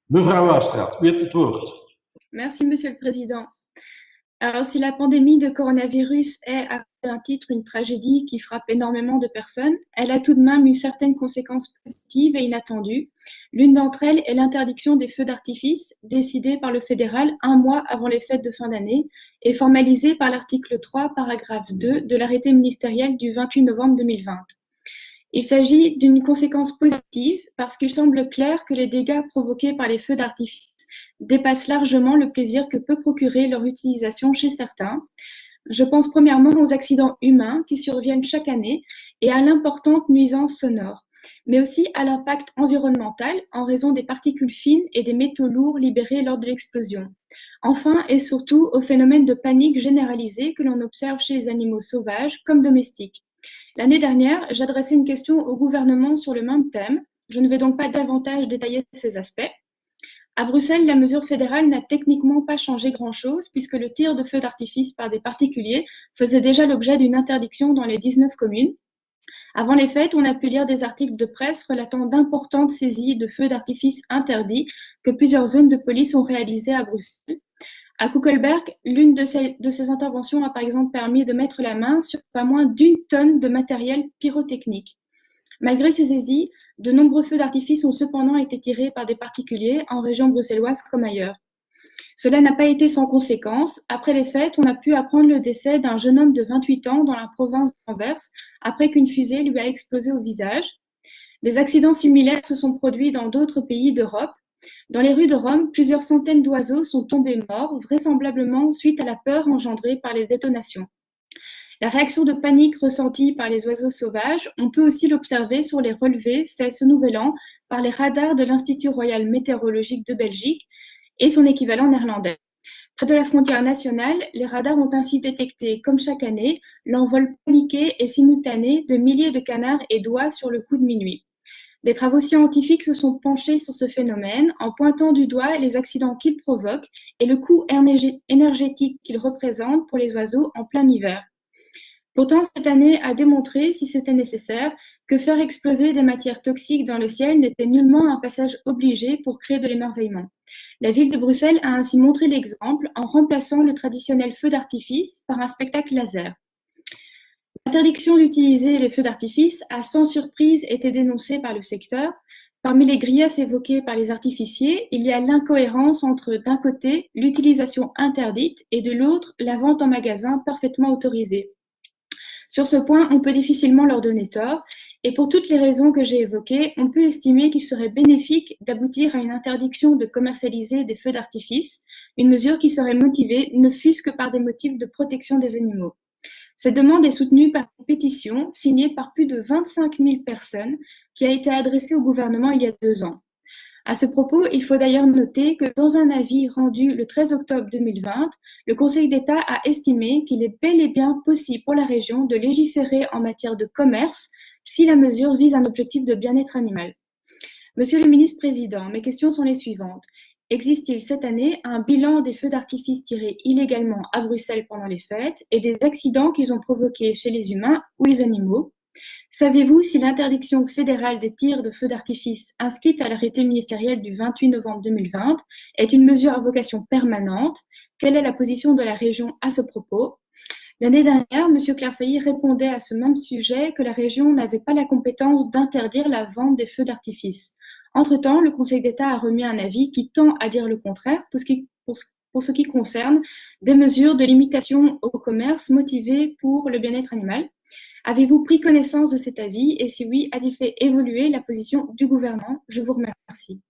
Mevrouw Wouwstraat, u hebt het woord. Merci, Monsieur le Président. Alors, si la pandémie de coronavirus est, à un titre, une tragédie qui frappe énormément de personnes, elle a tout de même eu certaines conséquences positives et inattendues. L'une d'entre elles est l'interdiction des feux d'artifice, décidée par le fédéral un mois avant les fêtes de fin d'année et formalisée par l'article 3, paragraphe 2 de l'arrêté ministériel du 28 novembre 2020. Il s'agit d'une conséquence positive parce qu'il semble clair que les dégâts provoqués par les feux d'artifice dépassent largement le plaisir que peut procurer leur utilisation chez certains. Je pense premièrement aux accidents humains qui surviennent chaque année et à l'importante nuisance sonore, mais aussi à l'impact environnemental en raison des particules fines et des métaux lourds libérés lors de l'explosion. Enfin et surtout au phénomène de panique généralisée que l'on observe chez les animaux sauvages comme domestiques. L'année dernière, j'adressais une question au gouvernement sur le même thème. Je ne vais donc pas davantage détailler ces aspects. À Bruxelles, la mesure fédérale n'a techniquement pas changé grand-chose puisque le tir de feux d'artifice par des particuliers faisait déjà l'objet d'une interdiction dans les 19 communes. Avant les fêtes, on a pu lire des articles de presse relatant d'importantes saisies de feux d'artifice interdits que plusieurs zones de police ont réalisées à Bruxelles. À Kuckelberg, l'une de ces interventions a par exemple permis de mettre la main sur pas moins d'1 tonne de matériel pyrotechnique. Malgré ces saisies, de nombreux feux d'artifice ont cependant été tirés par des particuliers en région bruxelloise comme ailleurs. Cela n'a pas été sans conséquence. Après les fêtes, on a pu apprendre le décès d'un jeune homme de 28 ans dans la province d'Anvers après qu'une fusée lui a explosé au visage. Des accidents similaires se sont produits dans d'autres pays d'Europe. Dans les rues de Rome, plusieurs centaines d'oiseaux sont tombés morts, vraisemblablement suite à la peur engendrée par les détonations. La réaction de panique ressentie par les oiseaux sauvages, on peut aussi l'observer sur les relevés faits ce nouvel an par les radars de l'Institut royal météorologique de Belgique et son équivalent néerlandais. Près de la frontière nationale, les radars ont ainsi détecté, comme chaque année, l'envol paniqué et simultané de milliers de canards et d'oies sur le coup de minuit. Des travaux scientifiques se sont penchés sur ce phénomène en pointant du doigt les accidents qu'il provoque et le coût énergétique qu'il représente pour les oiseaux en plein hiver. Pourtant, cette année a démontré, si c'était nécessaire, que faire exploser des matières toxiques dans le ciel n'était nullement un passage obligé pour créer de l'émerveillement. La ville de Bruxelles a ainsi montré l'exemple en remplaçant le traditionnel feu d'artifice par un spectacle laser. L'interdiction d'utiliser les feux d'artifice a sans surprise été dénoncée par le secteur. Parmi les griefs évoqués par les artificiers, il y a l'incohérence entre, d'un côté, l'utilisation interdite et de l'autre, la vente en magasin parfaitement autorisée. Sur ce point, on peut difficilement leur donner tort, et pour toutes les raisons que j'ai évoquées, on peut estimer qu'il serait bénéfique d'aboutir à une interdiction de commercialiser des feux d'artifice, une mesure qui serait motivée ne fût-ce que par des motifs de protection des animaux. Cette demande est soutenue par une pétition signée par plus de 25 000 personnes qui a été adressée au gouvernement il y a 2 ans. À ce propos, il faut d'ailleurs noter que dans un avis rendu le 13 octobre 2020, le Conseil d'État a estimé qu'il est bel et bien possible pour la région de légiférer en matière de commerce si la mesure vise un objectif de bien-être animal. Monsieur le ministre-président, mes questions sont les suivantes. Existe-t-il cette année un bilan des feux d'artifice tirés illégalement à Bruxelles pendant les fêtes et des accidents qu'ils ont provoqués chez les humains ou les animaux? Savez-vous si l'interdiction fédérale des tirs de feux d'artifice inscrite à l'arrêté ministériel du 28 novembre 2020 est une mesure à vocation permanente? Quelle est la position de la région à ce propos? L'année dernière, M. Clairfailly répondait à ce même sujet que la région n'avait pas la compétence d'interdire la vente des feux d'artifice. Entre-temps, le Conseil d'État a remis un avis qui tend à dire le contraire pour ce qui concerne des mesures de limitation au commerce motivées pour le bien-être animal. Avez-vous pris connaissance de cet avis et si oui, a-t-il fait évoluer la position du gouvernement? Je vous remercie.